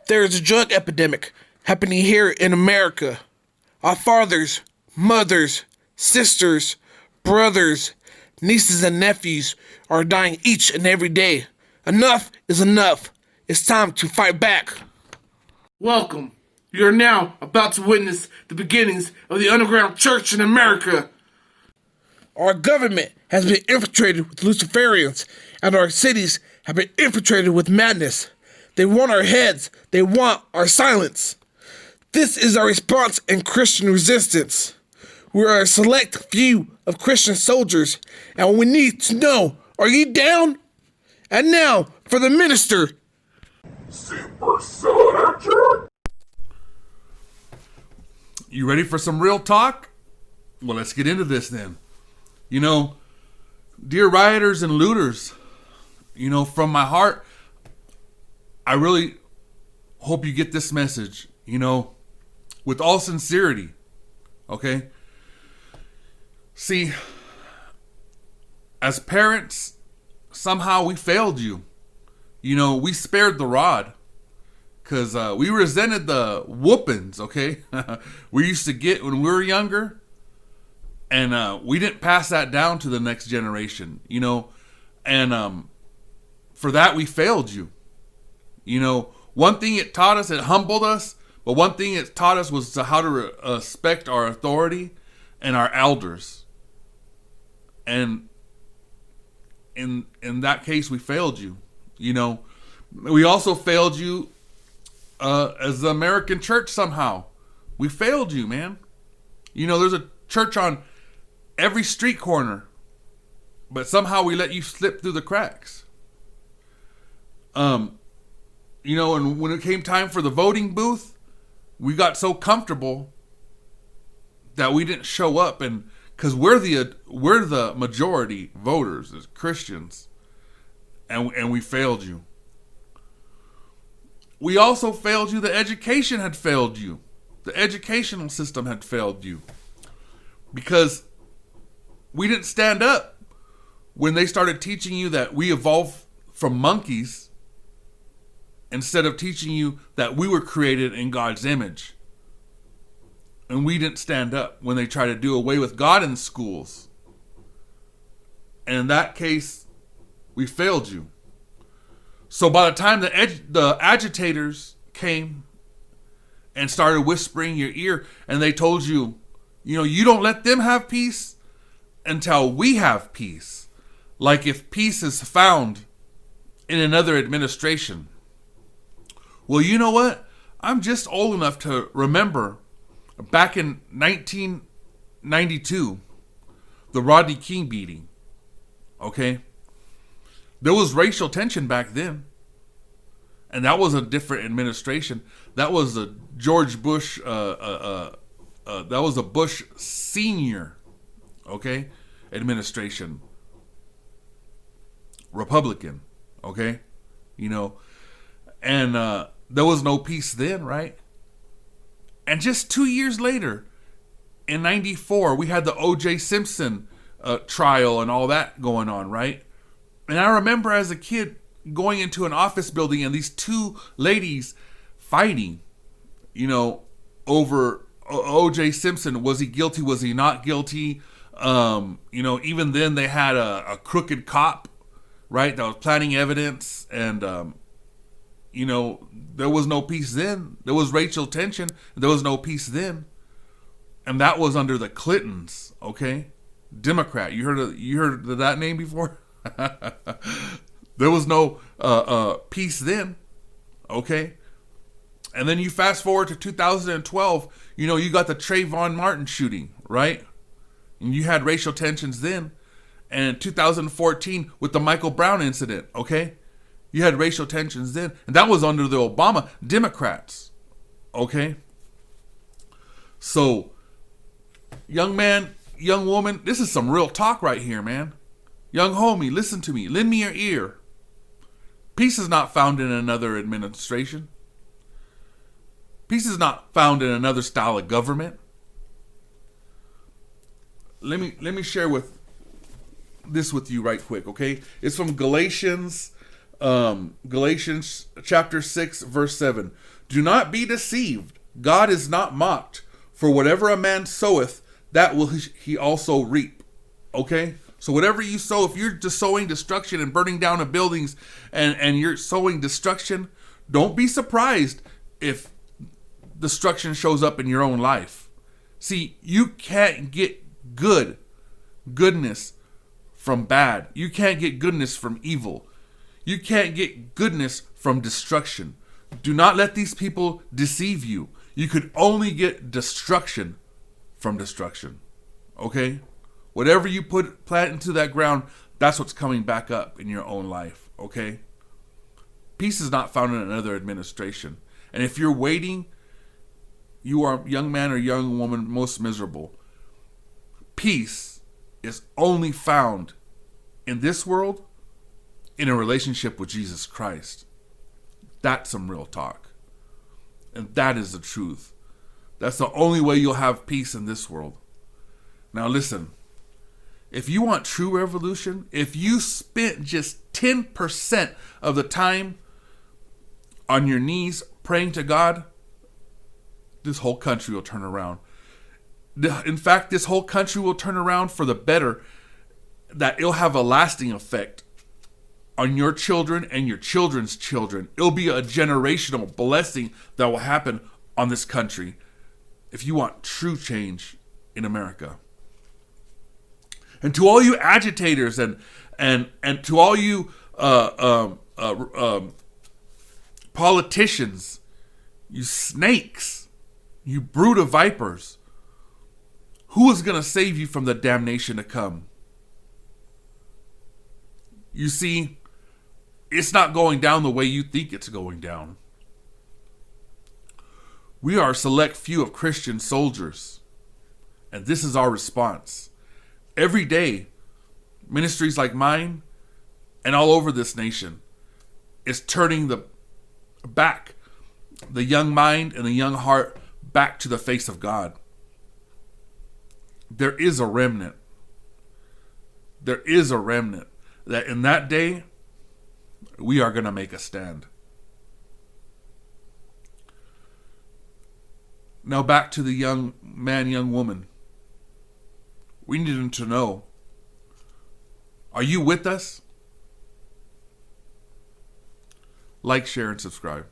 There is a drug epidemic happening here in America. Our fathers, mothers, sisters, brothers, nieces, and nephews are dying each and every day. Enough is enough. It's time to fight back. Welcome. You are now about to witness the beginnings of the underground church in America. Our government has been infiltrated with Luciferians, and our cities have been infiltrated with madness. They want our heads. They want our silence. This is our response in Christian resistance. We are a select few of Christian soldiers, and we need to know, are you down? And now, for the minister. Super Soldier. You ready for some real talk? Well, let's get into this then. You know, dear rioters and looters, you know, from my heart, I really hope you get this message, you know, with all sincerity, okay? See, as parents, somehow we failed you. You know, we spared the rod because we resented the whoopings, okay? We used to get when we were younger. And we didn't pass that down to the next generation, you know. And for that, we failed you. You know, one thing it taught us, it humbled us. But one thing it taught us was how to respect our authority and our elders. And in that case, we failed you. You know, we also failed you as the American church somehow. We failed you, man. You know, there's a church on every street corner, but somehow we let you slip through the cracks. You know, and when it came time for the voting booth, we got so comfortable that we didn't show up, and because we're the majority voters as Christians, and we failed you. We also failed you. The education had failed you. The educational system had failed you because we didn't stand up when they started teaching you that we evolved from monkeys instead of teaching you that we were created in God's image. And we didn't stand up when they tried to do away with God in schools. And in that case, we failed you. So by the time the agitators came and started whispering in your ear and they told you, you know, you don't let them have peace until we have peace. Like if peace is found in another administration. Well, you know what? I'm just old enough to remember back in 1992, the Rodney King beating. Okay? There was racial tension back then. And that was a different administration. That was a George Bush, that was a Bush senior, okay, administration. Republican, okay? You know, and there was no peace then, right? And just 2 years later, in 94, we had the O.J. Simpson trial and all that going on, right? And I remember as a kid going into an office building and these two ladies fighting, you know, over O.J. Simpson. Was he guilty? Was he not guilty? You know, even then they had a crooked cop, right, that was planting evidence. And, you know, there was no peace then. There was racial tension. There was no peace then. And that was under the Clintons, okay? Democrat. You heard of that name before? There was no peace then, okay? And then you fast forward to 2012, you know, you got the Trayvon Martin shooting, right? And you had racial tensions then. And in 2014 with the Michael Brown incident, okay? You had racial tensions then. And that was under the Obama Democrats, okay? So, young man, young woman, this is some real talk right here, man. Young homie, listen to me. Lend me your ear. Peace is not found in another administration. Peace is not found in another style of government. Let me share this with you right quick, okay? It's from Galatians Galatians chapter 6, verse 7. Do not be deceived. God is not mocked. For whatever a man soweth, that will he also reap. Okay? So whatever you sow, if you're just sowing destruction and burning down of buildings and you're sowing destruction, don't be surprised if destruction shows up in your own life. See, you can't get goodness from bad. You can't get goodness from evil. You can't get goodness from destruction. Do not let these people deceive you. You could only get destruction from destruction. Okay? Whatever you plant into that ground, that's what's coming back up in your own life. Okay? Peace is not found in another administration. And if you're waiting, you are, young man or young woman, most miserable. Peace is only found in this world in a relationship with Jesus Christ. That's some real talk. And that is the truth. That's the only way you'll have peace in this world. Now listen, if you want true revolution, if you spent just 10% of the time on your knees praying to God, this whole country will turn around. In fact, this whole country will turn around for the better, that it'll have a lasting effect on your children and your children's children. It'll be a generational blessing that will happen on this country if you want true change in America. And to all you agitators and to all you politicians, you snakes, you brood of vipers, who is going to save you from the damnation to come? You see, it's not going down the way you think it's going down. We are a select few of Christian soldiers, and this is our response. Every day, ministries like mine and all over this nation is turning the young mind and the young heart back to the face of God. There is a remnant. There is a remnant that in that day, we are going to make a stand. Now back to the young man, young woman. We need them to know, are you with us? Like, share, and subscribe.